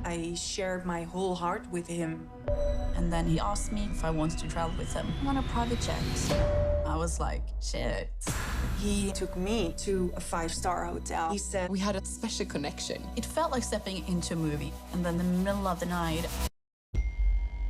I shared my whole heart with him. And then he asked me if I wanted to travel with him on a private jet. I was like, shit. He took me to a 5-star hotel. He said, We had a special connection. It felt like stepping into a movie. And then in the middle of the night...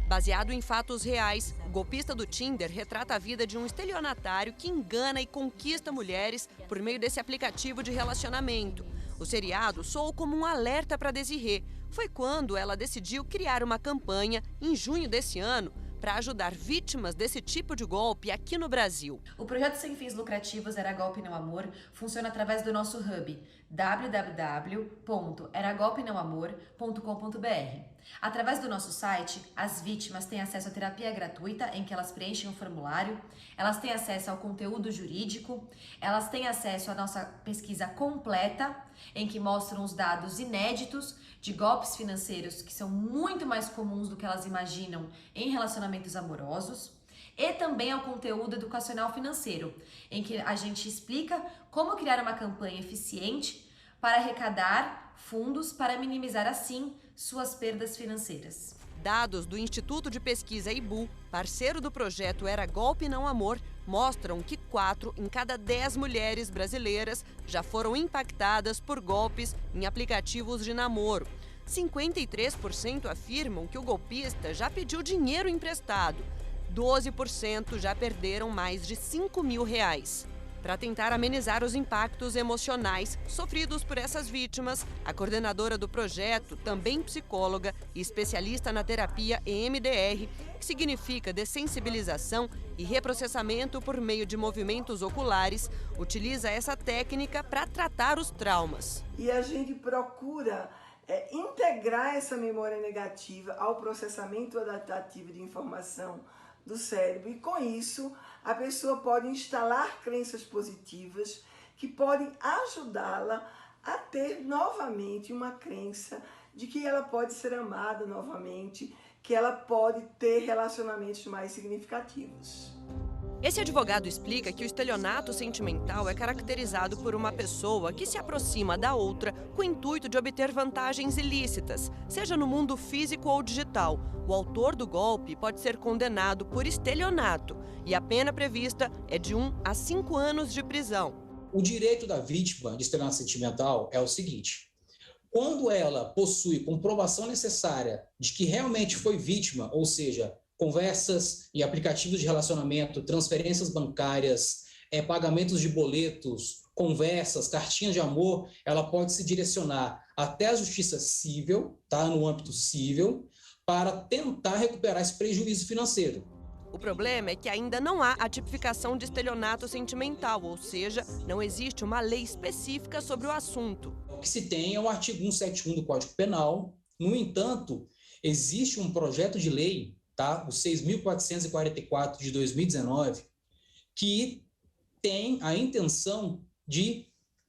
Baseado em fatos reais, o golpista do Tinder retrata a vida de um estelionatário que engana e conquista mulheres por meio desse aplicativo de relacionamento. O seriado soou como um alerta para Desirê. Foi quando ela decidiu criar uma campanha, em junho desse ano, para ajudar vítimas desse tipo de golpe aqui no Brasil. O projeto sem fins lucrativos Era Golpe Não Amor funciona através do nosso hub www.eragolpenãoamor.com.br. Através do nosso site, as vítimas têm acesso à terapia gratuita em que elas preenchem um formulário, elas têm acesso ao conteúdo jurídico, elas têm acesso à nossa pesquisa completa, em que mostram os dados inéditos de golpes financeiros que são muito mais comuns do que elas imaginam em relacionamentos amorosos, e também ao conteúdo educacional financeiro, em que a gente explica como criar uma campanha eficiente para arrecadar fundos para minimizar assim suas perdas financeiras. Dados do Instituto de Pesquisa IBU, parceiro do projeto Era Golpe Não Amor, mostram que 4 em cada 10 mulheres brasileiras já foram impactadas por golpes em aplicativos de namoro. 53% afirmam que o golpista já pediu dinheiro emprestado. 12% já perderam mais de R$5.000. Para tentar amenizar os impactos emocionais sofridos por essas vítimas, a coordenadora do projeto, também psicóloga e especialista na terapia EMDR, que significa dessensibilização e reprocessamento por meio de movimentos oculares, utiliza essa técnica para tratar os traumas. E a gente procura integrar essa memória negativa ao processamento adaptativo de informação do cérebro, e com isso a pessoa pode instalar crenças positivas que podem ajudá-la a ter novamente uma crença de que ela pode ser amada novamente, que ela pode ter relacionamentos mais significativos. Esse advogado explica que o estelionato sentimental é caracterizado por uma pessoa que se aproxima da outra com o intuito de obter vantagens ilícitas, seja no mundo físico ou digital. O autor do golpe pode ser condenado por estelionato e a pena prevista é de 1 a 5 anos de prisão. O direito da vítima de estelionato sentimental é o seguinte: quando ela possui comprovação necessária de que realmente foi vítima, ou seja, conversas e aplicativos de relacionamento, transferências bancárias, pagamentos de boletos, conversas, cartinhas de amor, ela pode se direcionar até a justiça civil, tá, no âmbito civil, para tentar recuperar esse prejuízo financeiro. O problema é que ainda não há a tipificação de estelionato sentimental, ou seja, não existe uma lei específica sobre o assunto. O que se tem é o artigo 171 do Código Penal. No entanto, existe um projeto de lei, tá, o 6.444 de 2019, que tem a intenção de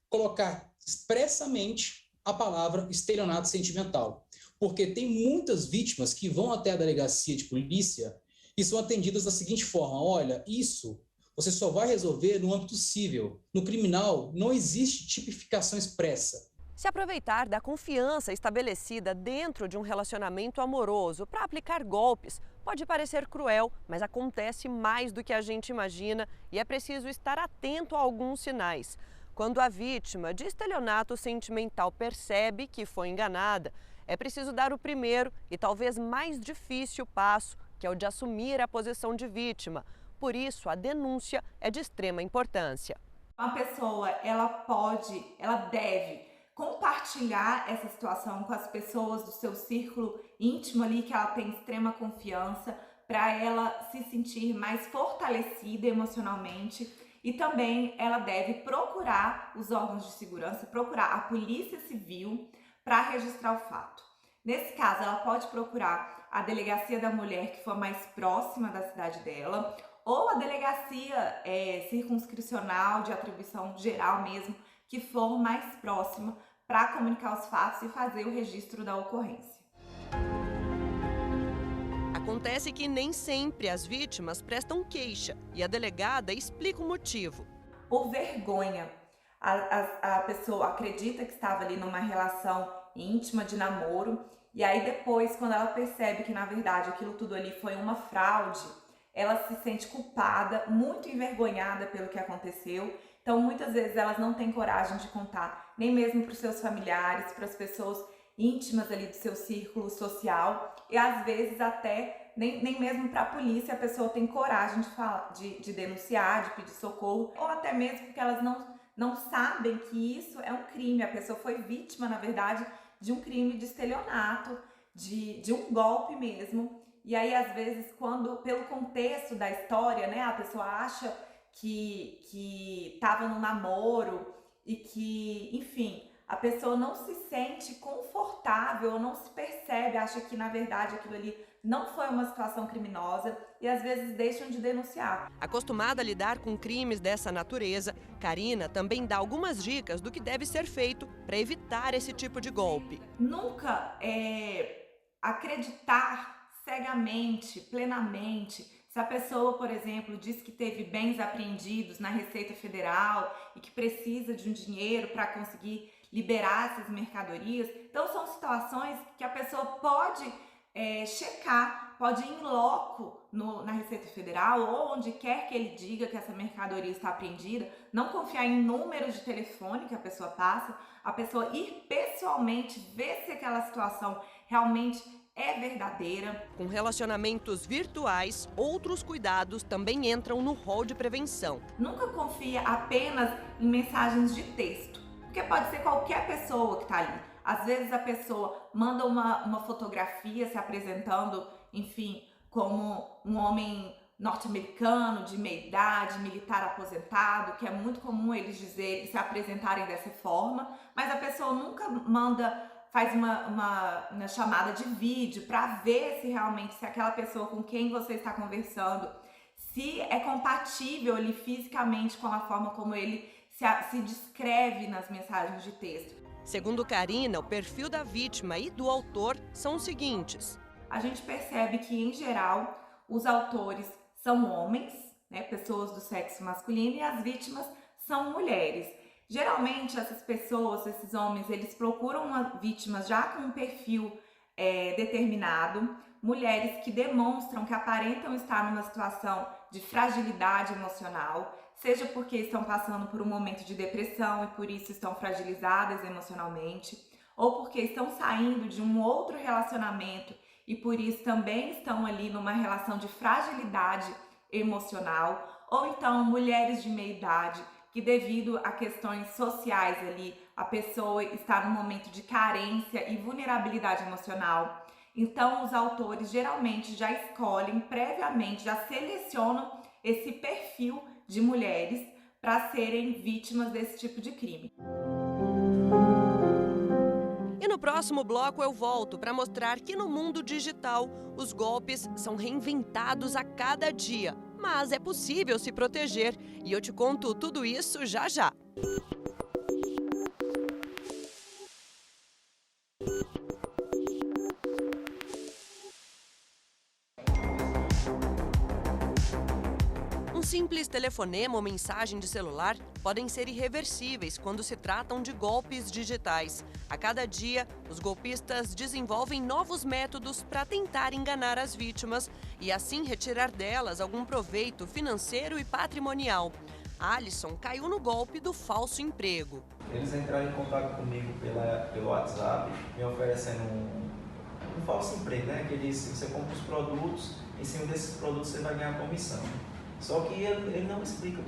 colocar expressamente a palavra estelionato sentimental, porque tem muitas vítimas que vão até a delegacia de polícia e são atendidas da seguinte forma: olha, isso você só vai resolver no âmbito civil, no criminal não existe tipificação expressa. Se aproveitar da confiança estabelecida dentro de um relacionamento amoroso para aplicar golpes pode parecer cruel, mas acontece mais do que a gente imagina e é preciso estar atento a alguns sinais. Quando a vítima de estelionato sentimental percebe que foi enganada, é preciso dar o primeiro e talvez mais difícil passo, que é o de assumir a posição de vítima. Por isso, a denúncia é de extrema importância. Uma pessoa, ela deve compartilhar essa situação com as pessoas do seu círculo íntimo ali, que ela tem extrema confiança, para ela se sentir mais fortalecida emocionalmente, e também ela deve procurar os órgãos de segurança, procurar a Polícia Civil para registrar o fato. Nesse caso, ela pode procurar a delegacia da mulher que for mais próxima da cidade dela, ou a delegacia circunscricional de atribuição geral mesmo, que for mais próxima, para comunicar os fatos e fazer o registro da ocorrência. Acontece que nem sempre as vítimas prestam queixa e a delegada explica o motivo. Por vergonha. A pessoa acredita que estava ali numa relação íntima de namoro e aí depois, quando ela percebe que na verdade aquilo tudo ali foi uma fraude, ela se sente culpada, muito envergonhada pelo que aconteceu. Então muitas vezes elas não têm coragem de contar, nem mesmo para os seus familiares, para as pessoas íntimas ali do seu círculo social e às vezes até nem mesmo para a polícia a pessoa tem coragem de falar, de denunciar, de pedir socorro, ou até mesmo porque elas não sabem que isso é um crime. A pessoa foi vítima, na verdade, de um crime de estelionato, de um golpe mesmo. E aí, às vezes, quando, pelo contexto da história, né, a pessoa acha que estava no namoro e que, enfim, a pessoa não se sente confortável, ou não se percebe, acha que, na verdade, aquilo ali não foi uma situação criminosa e às vezes deixam de denunciar. Acostumada a lidar com crimes dessa natureza, Karina também dá algumas dicas do que deve ser feito para evitar esse tipo de golpe. Nunca acreditar cegamente, plenamente. Se a pessoa, por exemplo, diz que teve bens apreendidos na Receita Federal e que precisa de um dinheiro para conseguir liberar essas mercadorias, então são situações que a pessoa pode checar, pode ir em loco na Receita Federal ou onde quer que ele diga que essa mercadoria está apreendida, não confiar em números de telefone que a pessoa passa, a pessoa ir pessoalmente ver se aquela situação realmente é verdadeira. Com relacionamentos virtuais, outros cuidados também entram no rol de prevenção. Nunca confia apenas em mensagens de texto, porque pode ser qualquer pessoa que está ali. Às vezes a pessoa manda uma fotografia se apresentando, enfim, como um homem norte-americano de meia idade, militar aposentado, que é muito comum eles se apresentarem dessa forma, mas a pessoa nunca faz uma chamada de vídeo para ver se realmente, se aquela pessoa com quem você está conversando, se é compatível ali fisicamente com a forma como ele se descreve nas mensagens de texto. Segundo Karina, o perfil da vítima e do autor são os seguintes. A gente percebe que, em geral, os autores são homens, né, pessoas do sexo masculino, e as vítimas são mulheres. Geralmente, essas pessoas, esses homens, eles procuram vítimas já com um perfil determinado, mulheres que demonstram, que aparentam estar numa situação de fragilidade emocional, seja porque estão passando por um momento de depressão e por isso estão fragilizadas emocionalmente, ou porque estão saindo de um outro relacionamento e por isso também estão ali numa relação de fragilidade emocional, ou então mulheres de meia idade que devido a questões sociais ali, a pessoa está num momento de carência e vulnerabilidade emocional. Então os autores geralmente já escolhem previamente, já selecionam esse perfil de mulheres para serem vítimas desse tipo de crime. E no próximo bloco eu volto para mostrar que no mundo digital os golpes são reinventados a cada dia, mas é possível se proteger e eu te conto tudo isso já já. Simples telefonema ou mensagem de celular podem ser irreversíveis quando se tratam de golpes digitais. A cada dia, os golpistas desenvolvem novos métodos para tentar enganar as vítimas e assim retirar delas algum proveito financeiro e patrimonial. Alisson caiu no golpe do falso emprego. Eles entraram em contato comigo pelo WhatsApp, me oferecendo um falso emprego, né? Que você compra os produtos, em cima desses produtos você vai ganhar comissão. Só que ele não explica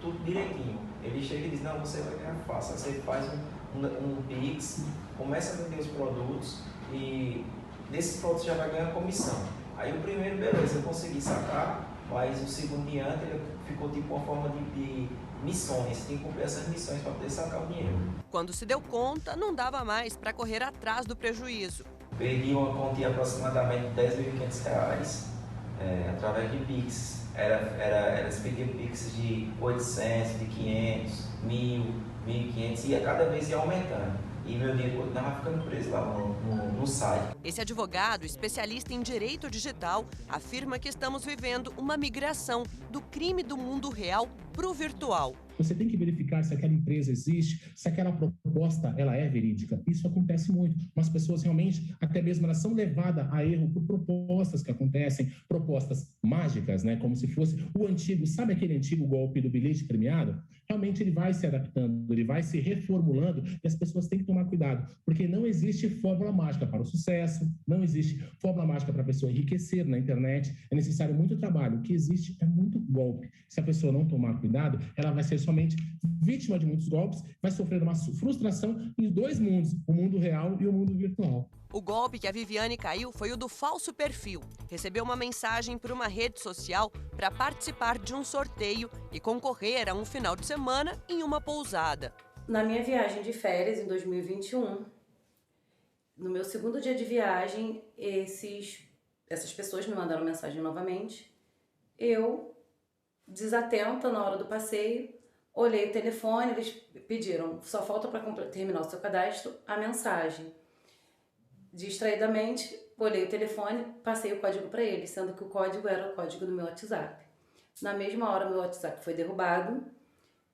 tudo direitinho. Ele chega e diz, não, você vai ganhar fácil. Você faz um Pix, começa a vender os produtos e nesses produtos já vai ganhar comissão. Aí o primeiro, beleza, eu consegui sacar, mas o segundo diante ele ficou tipo uma forma de missões. Você tem que cumprir essas missões para poder sacar o dinheiro. Quando se deu conta, não dava mais para correr atrás do prejuízo. Perdi uma quantia aproximadamente de R$10.500 através de Pix. Eles pediam Pix de 800, de 500, 1.000, 1.500 e a cada vez ia aumentando. e meu dinheiro estava ficando preso lá no site. Esse advogado, especialista em direito digital, afirma que estamos vivendo uma migração do crime do mundo real para o virtual. Você tem que verificar se aquela empresa existe, se aquela proposta ela é verídica. Isso acontece muito. As pessoas realmente, até mesmo, elas são levadas a erro por propostas que acontecem, propostas mágicas, né? Como se fosse o antigo, sabe aquele antigo golpe do bilhete premiado? Realmente ele vai se adaptando, ele vai se reformulando e as pessoas têm que tomar cuidado, porque não existe fórmula mágica para o sucesso, não existe fórmula mágica para a pessoa enriquecer na internet, é necessário muito trabalho. O que existe é muito golpe. Se a pessoa não tomar cuidado, ela vai ser somente vítima de muitos golpes, vai sofrer uma frustração em dois mundos, o mundo real e o mundo virtual. O golpe que a Viviane caiu foi o do falso perfil. Recebeu uma mensagem por uma rede social para participar de um sorteio e concorrer a um final de semana em uma pousada. Na minha viagem de férias em 2021, no meu segundo dia de viagem, essas pessoas me mandaram mensagem novamente. Eu, desatenta na hora do passeio, olhei o telefone, eles pediram, só falta para terminar o seu cadastro, a mensagem. Distraidamente, olhei o telefone, passei o código para eles, sendo que o código era o código do meu WhatsApp. Na mesma hora, meu WhatsApp foi derrubado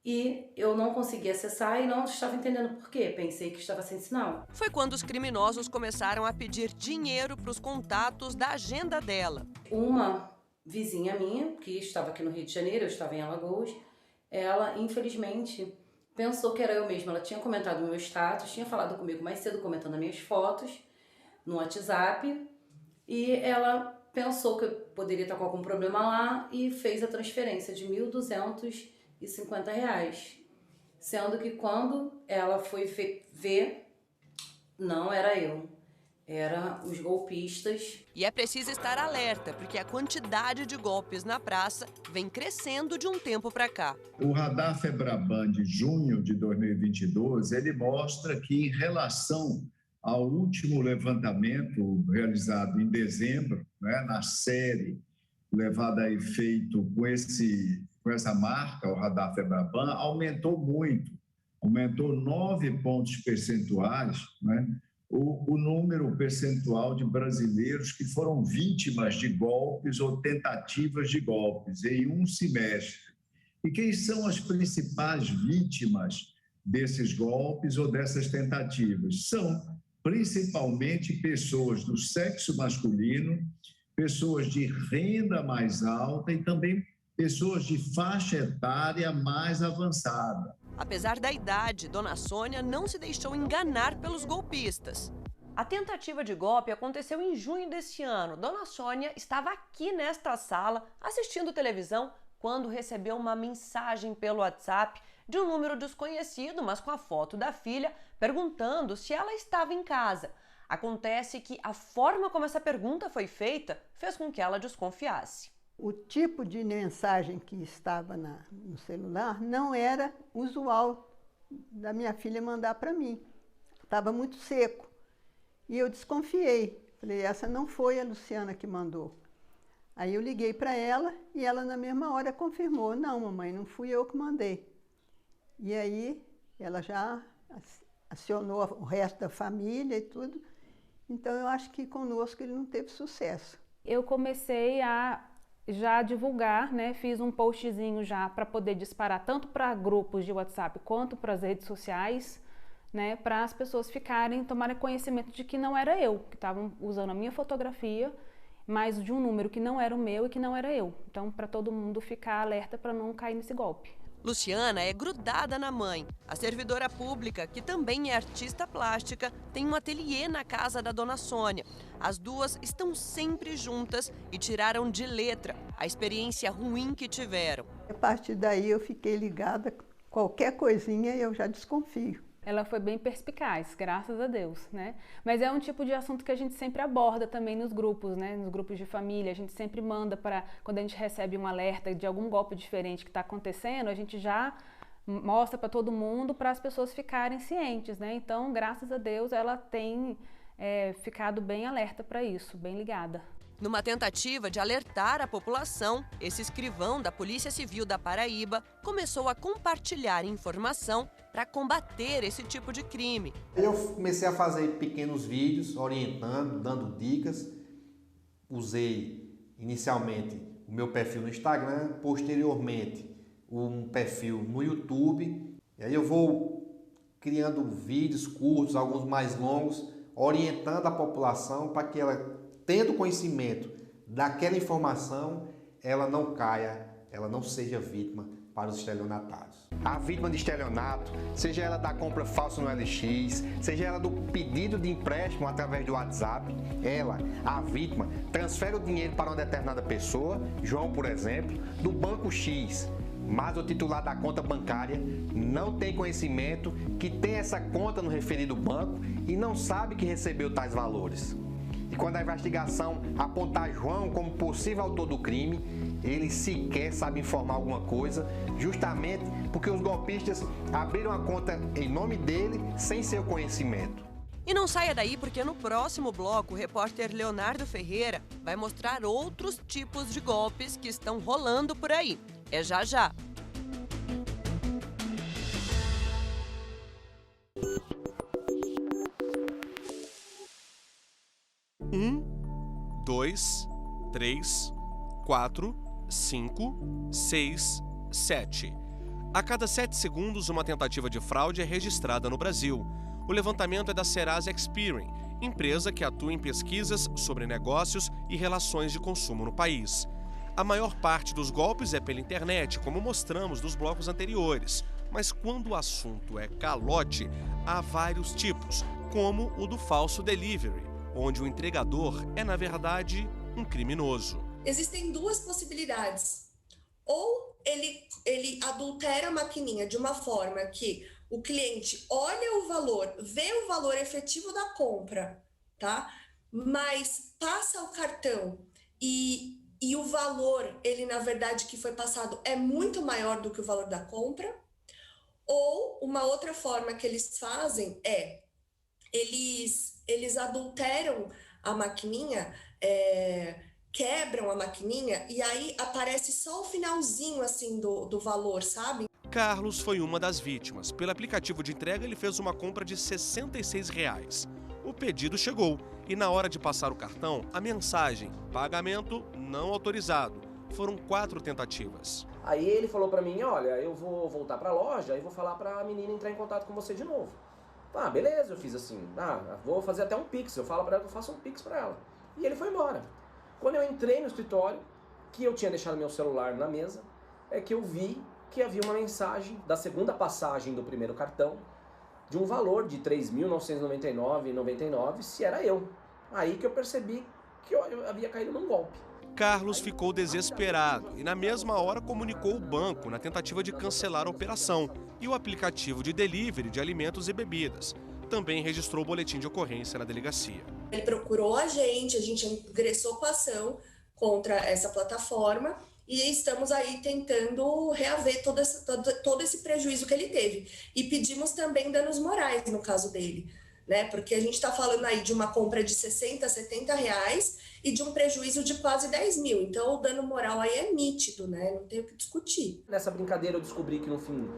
e eu não consegui acessar e não estava entendendo por quê. Pensei que estava sem sinal. Foi quando os criminosos começaram a pedir dinheiro para os contatos da agenda dela. Uma vizinha minha, que estava aqui no Rio de Janeiro, eu estava em Alagoas, ela, infelizmente, pensou que era eu mesma. Ela tinha comentado no meu status, tinha falado comigo mais cedo, comentando as minhas fotos no WhatsApp, e ela pensou que eu poderia estar com algum problema lá e fez a transferência de R$ 1.250, sendo que quando ela foi ver, não era eu, eram os golpistas. E é preciso estar alerta, porque a quantidade de golpes na praça vem crescendo de um tempo para cá. O radar Febraban de junho de 2022, ele mostra que em relação ao último levantamento realizado em dezembro, né, na série levada a efeito com essa marca, o radar Febraban, aumentou muito, aumentou 9 pontos percentuais, né, o número percentual de brasileiros que foram vítimas de golpes ou tentativas de golpes em um semestre. E quem são as principais vítimas desses golpes ou dessas tentativas? São principalmente pessoas do sexo masculino, pessoas de renda mais alta e também pessoas de faixa etária mais avançada. Apesar da idade, Dona Sônia não se deixou enganar pelos golpistas. A tentativa de golpe aconteceu em junho deste ano. Dona Sônia estava aqui nesta sala assistindo televisão quando recebeu uma mensagem pelo WhatsApp de um número desconhecido, mas com a foto da filha, perguntando se ela estava em casa. Acontece que a forma como essa pergunta foi feita fez com que ela desconfiasse. O tipo de mensagem que estava no celular não era usual da minha filha mandar para mim. Estava muito seco. E eu desconfiei. Falei, essa não foi a Luciana que mandou. Aí eu liguei para ela e ela na mesma hora confirmou. Não, mamãe, não fui eu que mandei. E aí ela já acionou o resto da família e tudo. Então eu acho que conosco ele não teve sucesso. Eu comecei a já divulgar, né? Fiz um postzinho já para poder disparar tanto para grupos de WhatsApp quanto para as redes sociais, né? Para as pessoas tomarem conhecimento de que não era eu, que estavam usando a minha fotografia, mas de um número que não era o meu e que não era eu. Então, para todo mundo ficar alerta para não cair nesse golpe. Luciana é grudada na mãe. A servidora pública, que também é artista plástica, tem um ateliê na casa da Dona Sônia. As duas estão sempre juntas e tiraram de letra a experiência ruim que tiveram. A partir daí eu fiquei ligada, qualquer coisinha eu já desconfio. Ela foi bem perspicaz, graças a Deus, né? Mas é um tipo de assunto que a gente sempre aborda também nos grupos, né? Nos grupos de família, a gente sempre manda para, quando a gente recebe um alerta de algum golpe diferente que está acontecendo, a gente já mostra para todo mundo, para as pessoas ficarem cientes, né? Então, graças a Deus, ela tem ficado bem alerta para isso, bem ligada. Numa tentativa de alertar a população, esse escrivão da Polícia Civil da Paraíba começou a compartilhar informação para combater esse tipo de crime. Eu comecei a fazer pequenos vídeos orientando, dando dicas. Usei inicialmente o meu perfil no Instagram, posteriormente um perfil no YouTube. E aí eu vou criando vídeos curtos, alguns mais longos, orientando a população para que ela, tendo conhecimento daquela informação, ela não caia, ela não seja vítima para os estelionatários. A vítima de estelionato, seja ela da compra falsa no LX, seja ela do pedido de empréstimo através do WhatsApp, ela, a vítima, transfere o dinheiro para uma determinada pessoa, João, por exemplo, do banco X, mas o titular da conta bancária não tem conhecimento que tem essa conta no referido banco e não sabe que recebeu tais valores. E quando a investigação apontar João como possível autor do crime, ele sequer sabe informar alguma coisa, justamente porque os golpistas abriram a conta em nome dele sem seu conhecimento. E não saia daí, porque no próximo bloco o repórter Leonardo Ferreira vai mostrar outros tipos de golpes que estão rolando por aí. É já já. Um, 2, 3, 4, 5, 6, 7. A cada 7 segundos, uma tentativa de fraude é registrada no Brasil. O levantamento é da Serasa Experian, empresa que atua em pesquisas sobre negócios e relações de consumo no país. A maior parte dos golpes é pela internet, como mostramos nos blocos anteriores. Mas quando o assunto é calote, há vários tipos, como o do falso delivery, onde o entregador é, na verdade, um criminoso. Existem duas possibilidades. Ou ele adultera a maquininha de uma forma que o cliente olha o valor, vê o valor efetivo da compra, tá? Mas passa o cartão e o valor, ele na verdade que foi passado é muito maior do que o valor da compra. Ou uma outra forma que eles fazem é, eles adulteram a maquininha, quebram a maquininha e aí aparece só o finalzinho assim do valor, sabe? Carlos foi uma das vítimas. Pelo aplicativo de entrega, ele fez uma compra de R$ 66. O pedido chegou e na hora de passar o cartão, a mensagem "pagamento não autorizado". Foram 4 tentativas. Aí ele falou pra mim, olha, eu vou voltar pra loja e vou falar pra menina entrar em contato com você de novo. Ah, beleza, eu fiz assim, vou fazer até um Pix, eu falo pra ela que eu faço um Pix pra ela. E ele foi embora. Quando eu entrei no escritório, que eu tinha deixado meu celular na mesa, é que eu vi que havia uma mensagem da segunda passagem do primeiro cartão, de um valor de R$ 3.999,99, se era eu. Aí que eu percebi que eu havia caído num golpe. Carlos ficou desesperado e na mesma hora comunicou o banco na tentativa de cancelar a operação e o aplicativo de delivery de alimentos e bebidas. Também registrou o boletim de ocorrência na delegacia. Ele procurou a gente ingressou com a ação contra essa plataforma e estamos aí tentando reaver todo esse prejuízo que ele teve. E pedimos também danos morais no caso dele, né? Porque a gente está falando aí de uma compra de 60, 70 reais e de um prejuízo de quase 10 mil. Então o dano moral aí é nítido, né? Não tem o que discutir. Nessa brincadeira eu descobri que no fim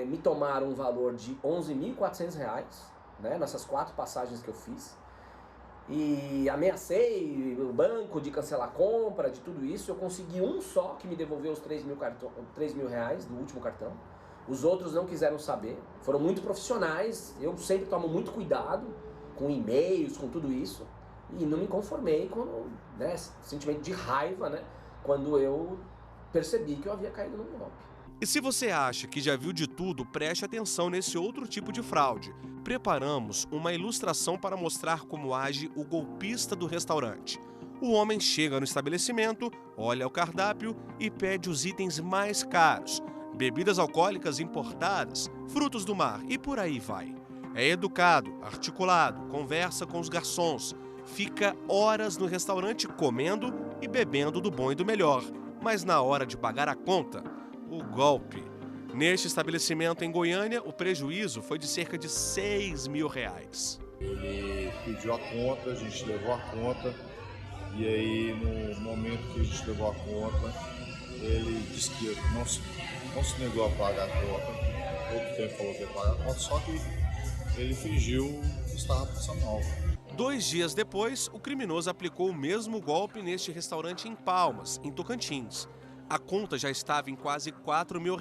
me tomaram um valor de R$ 11.400, né? Nessas 4 passagens que eu fiz. E ameacei o banco de cancelar a compra, de tudo isso. Eu consegui um só que me devolveu os R$ 3.000 reais do último cartão. Os outros não quiseram saber. Foram muito profissionais. Eu sempre tomo muito cuidado com e-mails, com tudo isso. E não me conformei com sentimento de raiva, né? Quando eu percebi que eu havia caído num golpe. E se você acha que já viu de tudo, preste atenção nesse outro tipo de fraude. Preparamos uma ilustração para mostrar como age o golpista do restaurante. O homem chega no estabelecimento, olha o cardápio e pede os itens mais caros. Bebidas alcoólicas importadas, frutos do mar e por aí vai. É educado, articulado, conversa com os garçons. Fica horas no restaurante comendo e bebendo do bom e do melhor. Mas na hora de pagar a conta, o golpe. Neste estabelecimento em Goiânia, o prejuízo foi de cerca de R$ 6.000. Ele pediu a conta, a gente levou a conta E aí, no momento que a gente levou a conta, ele disse que não se negou a pagar a conta. Outro tempo falou que ia pagar a conta, só que ele fingiu que estava passando mal. 2 dias depois, o criminoso aplicou o mesmo golpe neste restaurante em Palmas, em Tocantins. A conta já estava em quase R$4 mil,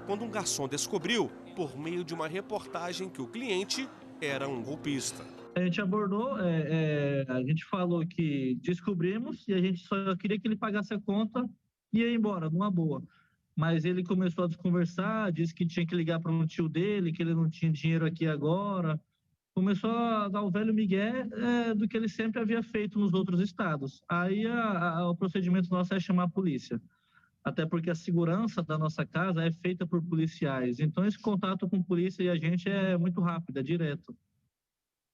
quando um garçom descobriu, por meio de uma reportagem, que o cliente era um golpista. A gente abordou, a gente falou que descobrimos e a gente só queria que ele pagasse a conta e ia embora, numa boa. Mas ele começou a desconversar, disse que tinha que ligar para um tio dele, que ele não tinha dinheiro aqui agora. Começou a dar o velho migué do que ele sempre havia feito nos outros estados. Aí o procedimento nosso é chamar a polícia. Até porque a segurança da nossa casa é feita por policiais. Então esse contato com a polícia e a gente é muito rápido, é direto.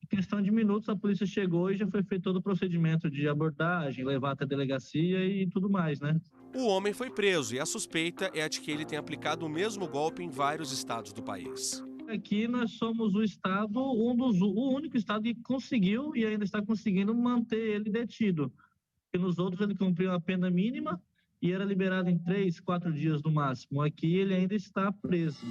Em questão de minutos, a polícia chegou e já foi feito todo o procedimento de abordagem, levar até a delegacia e tudo mais, né? O homem foi preso e a suspeita é a de que ele tenha aplicado o mesmo golpe em vários estados do país. Aqui nós somos o estado, o único estado que conseguiu e ainda está conseguindo manter ele detido. Porque nos outros ele cumpriu a pena mínima e era liberado em 3, 4 dias no máximo. Aqui ele ainda está preso.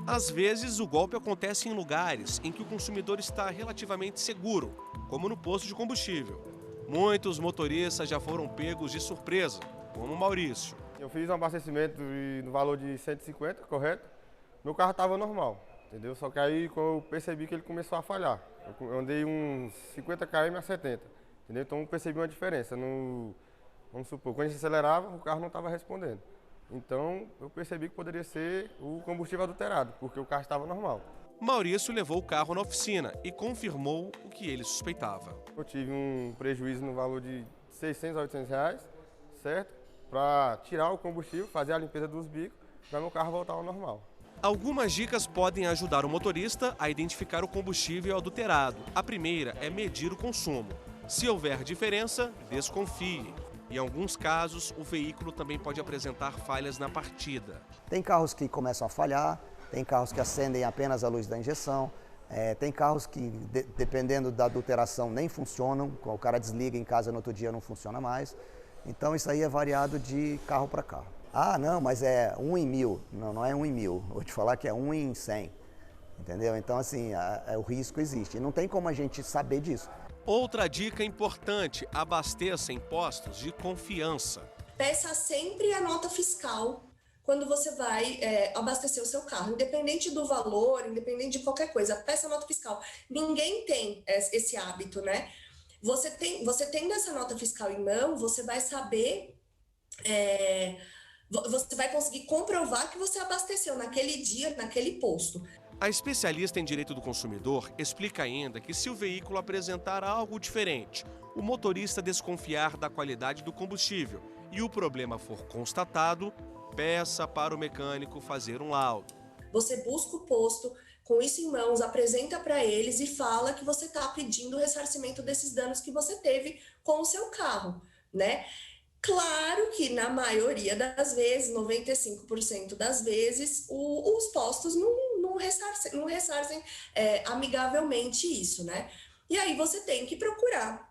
Às vezes, o golpe acontece em lugares em que o consumidor está relativamente seguro, como no posto de combustível. Muitos motoristas já foram pegos de surpresa, como o Maurício. Eu fiz um abastecimento no valor de 150, correto? Meu carro estava normal, entendeu? Só que aí eu percebi que ele começou a falhar. Eu andei uns 50 km a 70, entendeu? Então eu percebi uma diferença. Vamos supor, quando a gente acelerava, o carro não estava respondendo. Então eu percebi que poderia ser o combustível adulterado, porque o carro estava normal. Maurício levou o carro na oficina e confirmou o que ele suspeitava. Eu tive um prejuízo no valor de 600 a 800 reais, certo? Para tirar o combustível, fazer a limpeza dos bicos, para meu carro voltar ao normal. Algumas dicas podem ajudar o motorista a identificar o combustível adulterado. A primeira é medir o consumo. Se houver diferença, desconfie. Em alguns casos, o veículo também pode apresentar falhas na partida. Tem carros que começam a falhar, tem carros que acendem apenas a luz da injeção, tem carros que, dependendo da adulteração, nem funcionam, o cara desliga em casa no outro dia não funciona mais. Então isso aí é variado de carro para carro. Ah, não, mas é 1 em 1000. Não, não é 1 em 1000. Vou te falar que é 1 em 100. Entendeu? Então assim, o risco existe. E não tem como a gente saber disso. Outra dica importante, abasteça em postos de confiança. Peça sempre a nota fiscal quando você vai abastecer o seu carro. Independente do valor, independente de qualquer coisa, peça a nota fiscal. Ninguém tem esse hábito, né? Você tendo essa nota fiscal em mão, você vai saber, você vai conseguir comprovar que você abasteceu naquele dia, naquele posto. A especialista em direito do consumidor explica ainda que se o veículo apresentar algo diferente, o motorista desconfiar da qualidade do combustível e o problema for constatado, peça para o mecânico fazer um laudo. Você busca o posto, com isso em mãos, apresenta para eles e fala que você está pedindo o ressarcimento desses danos que você teve com o seu carro, né? Claro que na maioria das vezes, 95% das vezes, os postos não ressarcem amigavelmente isso, né? E aí você tem que procurar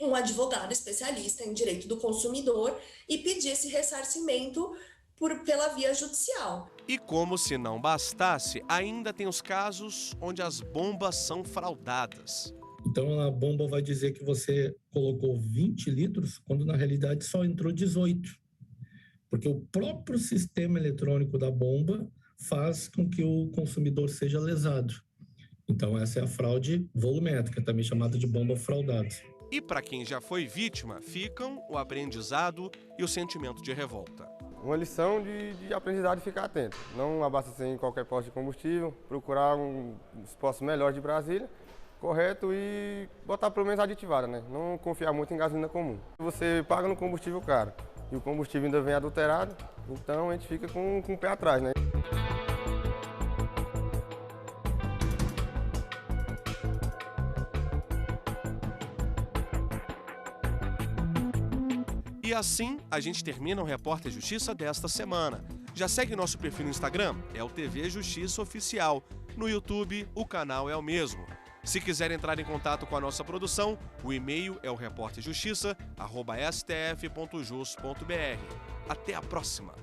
um advogado especialista em direito do consumidor e pedir esse ressarcimento pela via judicial. E como se não bastasse, ainda tem os casos onde as bombas são fraudadas. Então a bomba vai dizer que você colocou 20 litros, quando na realidade só entrou 18. Porque o próprio sistema eletrônico da bomba faz com que o consumidor seja lesado. Então essa é a fraude volumétrica, também chamada de bomba fraudada. E para quem já foi vítima, ficam o aprendizado e o sentimento de revolta. Uma lição de aprendizado e ficar atento. Não abastecer em qualquer posto de combustível, procurar os postos melhores de Brasília, correto, e botar pelo menos aditivada, né? Não confiar muito em gasolina comum. Você paga no combustível caro e o combustível ainda vem adulterado, então a gente fica com o pé atrás, né? E assim, a gente termina o Repórter Justiça desta semana. Já segue nosso perfil no Instagram? É o TV Justiça Oficial. No YouTube, o canal é o mesmo. Se quiser entrar em contato com a nossa produção, o e-mail é o reporterjustiça@stf.jus.br. Até a próxima!